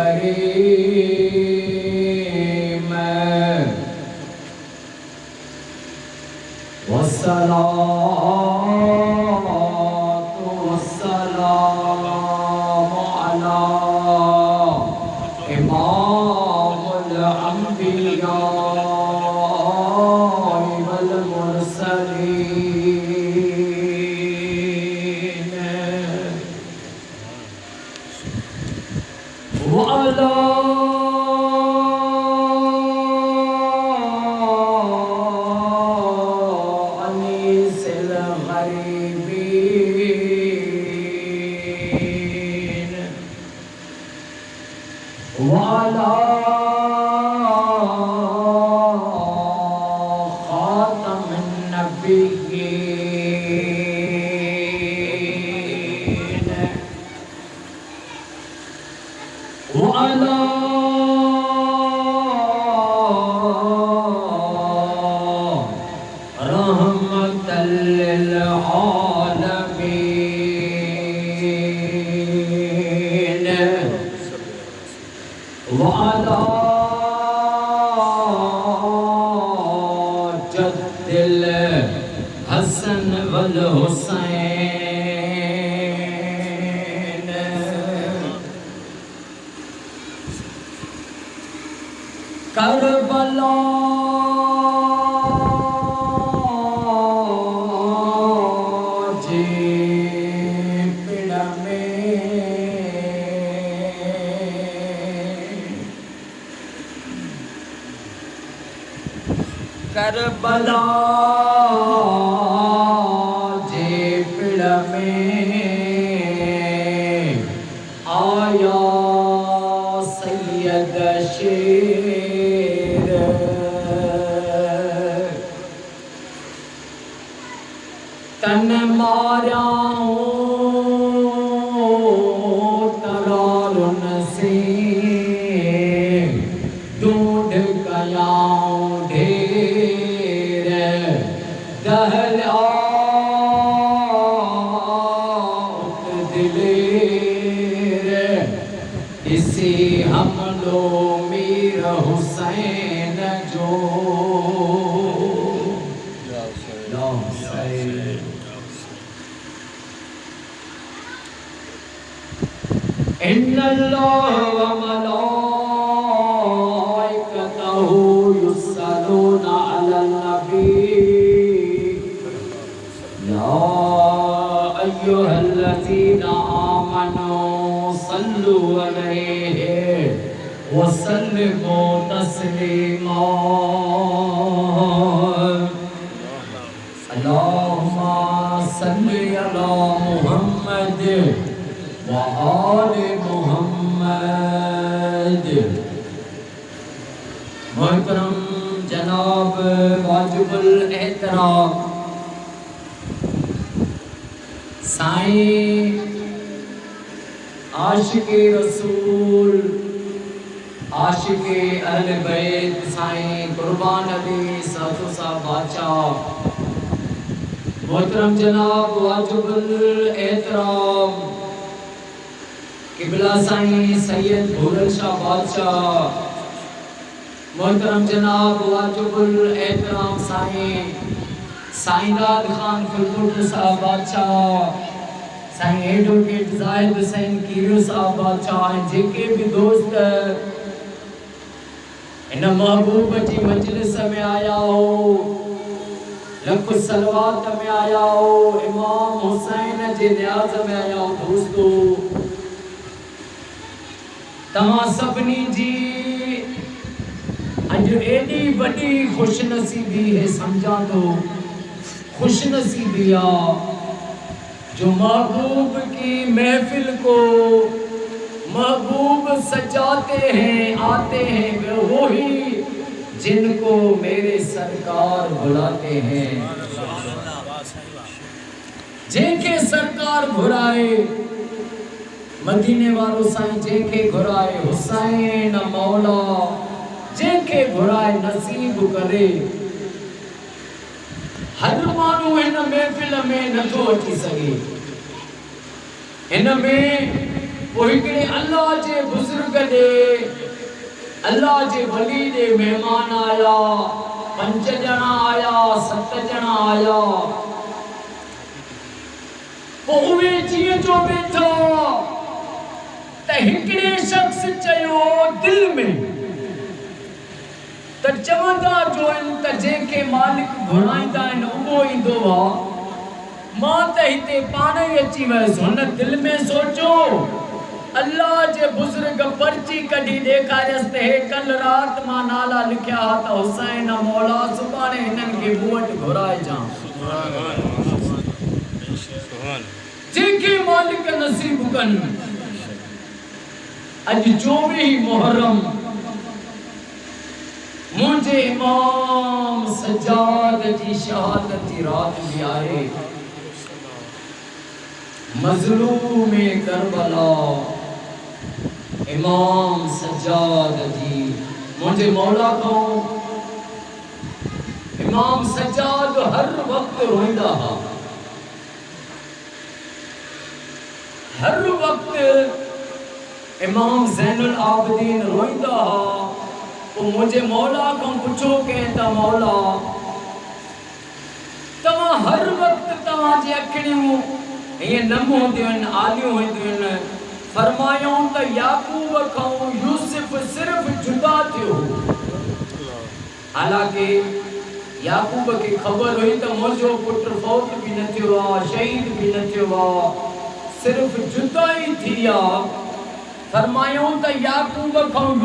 الكريم والصلاة والسلام على إمام الأنبياء والمرسلين وعلى أنيس الغريبين وعلى خاتم النبيين وعلى رحمة للعالمين وعلى جد الحسن والحسين کربلا جی پڑ میں کربلا جی پڑ میں آیا سید شیر تن مارا ترارن سے ڈھونڈ گیا ڈھیر دہلیات دلیر اسی حملو میر حسین جو ان اللہ وملائکتہ یصلون علی النبی یا ایھا الذین آمنوا صلوا علیہ وسلموا تسلیما اللہم صل علی محمد وآل محمد محترم جناب واجب الاحترام سائیں عاشق رسول عاشق اہل بیت سائیں قربان علی ساتھو صاحب بادشاہ محترم جناب واجب الاحترام قبلہ سائیں سید بھورل شاہ بادشاہ محترم جناب واجب الاحترام سائیں سائنداد خان فلدوٹ صاحب بادشاہ سائیں ایڈوکیٹ زاہد حسین کیریو صاحب بادشاہ جے کے بھی دوست ان محبوب جی مجلس میں آیا ہو لکھ صلوات میں آیا ہو امام حسین جے نیاز میں آیا ہو دوستو تمہاں سبنی جی اج ایڈی بڑی خوش نصیبی ہے سمجھا تو خوش نصیبی جو محبوب کی محفل کو محبوب سجاتے ہیں آتے ہیں وہی جن کو میرے سرکار بلاتے ہیں جن کے سرکار بھرائے مدینے والو سائیں جن کے گھرائے حسین مولا جن کے گھرائے نصیب کرے ہر مانو ان محفل میں نتھو اچی سگے ان میں وہ ہکڑے اللہ جے بزرگ دے اللہ جے ولی دے مہمان آیا 5 جنا آیا 7 جنا آیا وہ ہوئے جیے جو بیٹھا تا ہکڑے شخص چیو دل میں تا چمندہ جو انتا جے کے مالک گھرائندہ ان اگو اندو وا ماں تہتے پانے اچھی ویس ہونا دل میں سوچو اللہ جے بزرگ پرچی کڑی دیکھا جستے ہے کل رات ماں نالا لکھیا تا حسین مولا سبحانے انن کے بوٹ گھرائے جان جے کے مالک نصیب کن اج 24 محرم مجھے امام سجاد جی شہادت جی رات بھی آئے مظلوم کربلا امام سجاد جی مجھے مولا کہوں امام سجاد ہر وقت روئندہ ہا ہر وقت امام زین العابدین روئندہ ہا تو مجھے مولا کہوں پچھو کہتا مولا تمہاں ہر وقت تمہاں جے اکھڑیوں یہ نم ہوندے ہیں آلیوں ہوندے ہیں فرمایوں تا یعقوب کھاؤں یوسف صرف جدا تھے ہو حالانکہ یعقوب کی خبر ہوئی تا مجھو پٹر فوت بھی نہ تھے ہوا شہید بھی نہ تھے ہوا صرف جدا ہی تھیا فرمایوں تا یعقوب کھاؤں